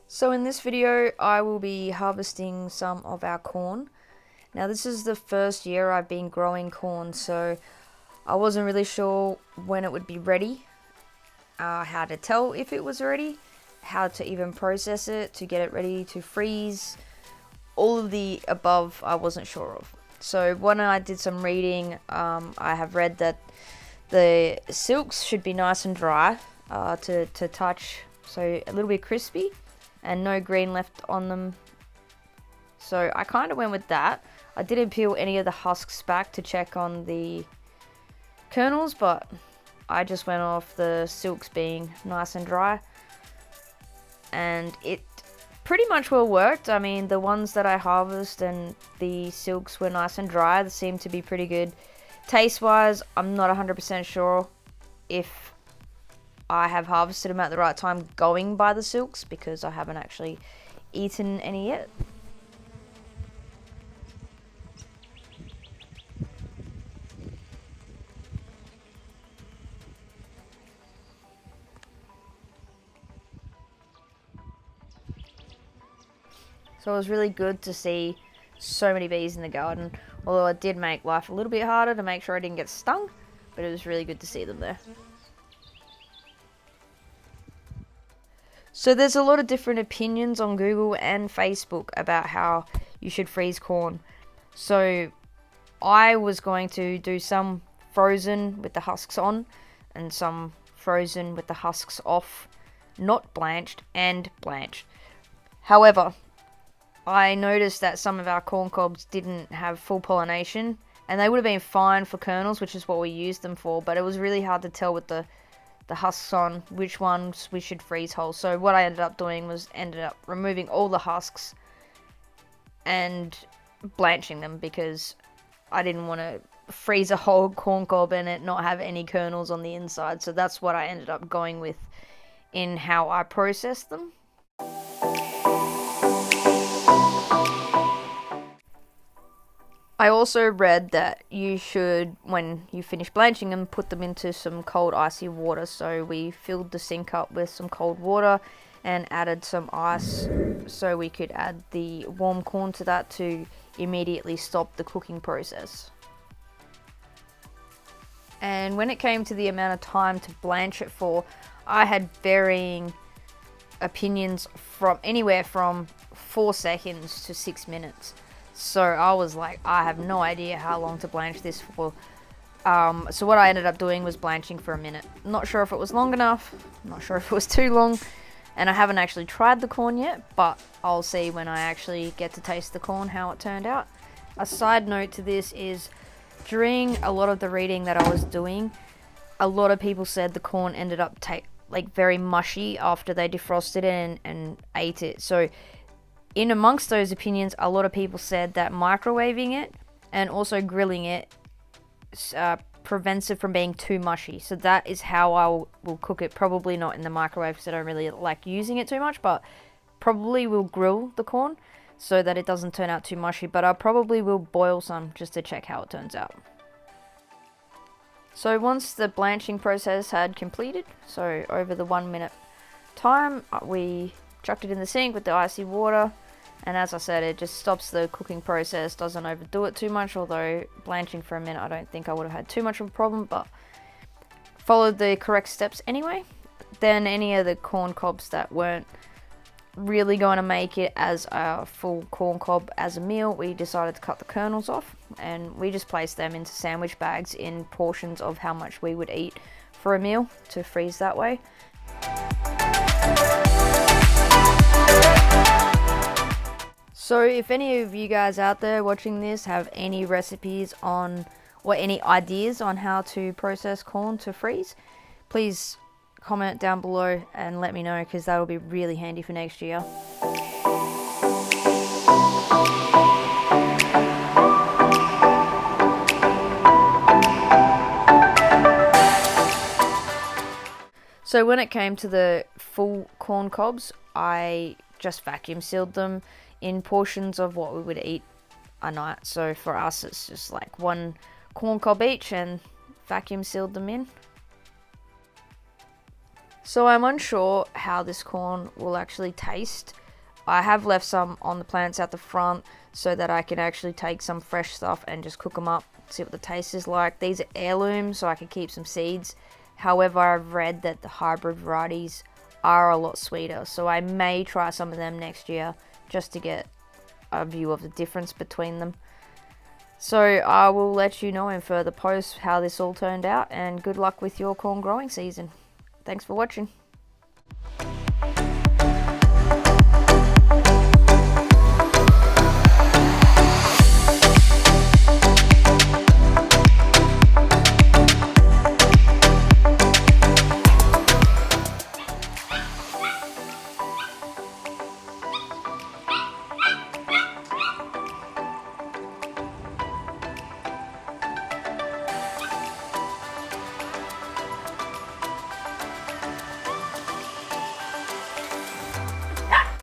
So in this video, I will be harvesting some of our corn. Now this is the first year I've been growing corn, so I wasn't really sure when it would be ready, how to tell if it was ready, how to even process it to get it ready to freeze. All of the above I wasn't sure of. So when I did some reading, I have read that the silks should be nice and dry to touch, so a little bit crispy and no green left on them. So I kind of went with that. I didn't peel any of the husks back to check on the kernels, but I just went off the silks being nice and dry, and it pretty much well worked. I mean, the ones that I harvest and the silks were nice and dry. They seemed to be pretty good. Taste wise, I'm not 100% sure if I have harvested them at the right time going by the silks, because I haven't actually eaten any yet. So it was really good to see so many bees in the garden, although it did make life a little bit harder to make sure I didn't get stung, but it was really good to see them there. So there's a lot of different opinions on Google and Facebook about how you should freeze corn. So I was going to do some frozen with the husks on and some frozen with the husks off, not blanched, and blanched. However, I noticed that some of our corn cobs didn't have full pollination, and they would have been fine for kernels, which is what we used them for, but it was really hard to tell with the husks on which ones we should freeze whole. So what I ended up doing was removing all the husks and blanching them, because I didn't want to freeze a whole corn cob and it not have any kernels on the inside. So that's what I ended up going with in how I processed them. I also read that you should, when you finish blanching them, put them into some cold icy water. So we filled the sink up with some cold water and added some ice so we could add the warm corn to that to immediately stop the cooking process. And when it came to the amount of time to blanch it for, I had varying opinions from anywhere from 4 seconds to 6 minutes. So I was like, I have no idea how long to blanch this for. So what I ended up doing was blanching for a minute. Not sure if it was long enough, not sure if it was too long, and I haven't actually tried the corn yet, but I'll see when I actually get to taste the corn how it turned out. A side note to this is, during a lot of the reading that I was doing, a lot of people said the corn ended up very mushy after they defrosted it and ate it. So in amongst those opinions, a lot of people said that microwaving it and also grilling it prevents it from being too mushy. So that is how I will cook it. Probably not in the microwave, because I don't really like using it too much, but probably will grill the corn so that it doesn't turn out too mushy. But I probably will boil some just to check how it turns out. So once the blanching process had completed, so over the 1 minute time, we chucked it in the sink with the icy water. And as I said, it just stops the cooking process, doesn't overdo it too much, although blanching for a minute I don't think I would have had too much of a problem, but followed the correct steps anyway. Then any of the corn cobs that weren't really going to make it as a full corn cob as a meal, we decided to cut the kernels off, and we just placed them into sandwich bags in portions of how much we would eat for a meal to freeze that way. So if any of you guys out there watching this have any recipes on, or any ideas on how to process corn to freeze, please comment down below and let me know, because that will be really handy for next year. So when it came to the full corn cobs, I just vacuum sealed them in portions of what we would eat a night. So for us, it's just like 1 corn cob each, and vacuum sealed them in. So I'm unsure how this corn will actually taste. I have left some on the plants out the front so that I can actually take some fresh stuff and just cook them up, see what the taste is like. These are heirlooms, so I can keep some seeds. However, I've read that the hybrid varieties are a lot sweeter, so I may try some of them next year just to get a view of the difference between them. So I will let you know in further posts how this all turned out, and good luck with your corn growing season. Thanks for watching.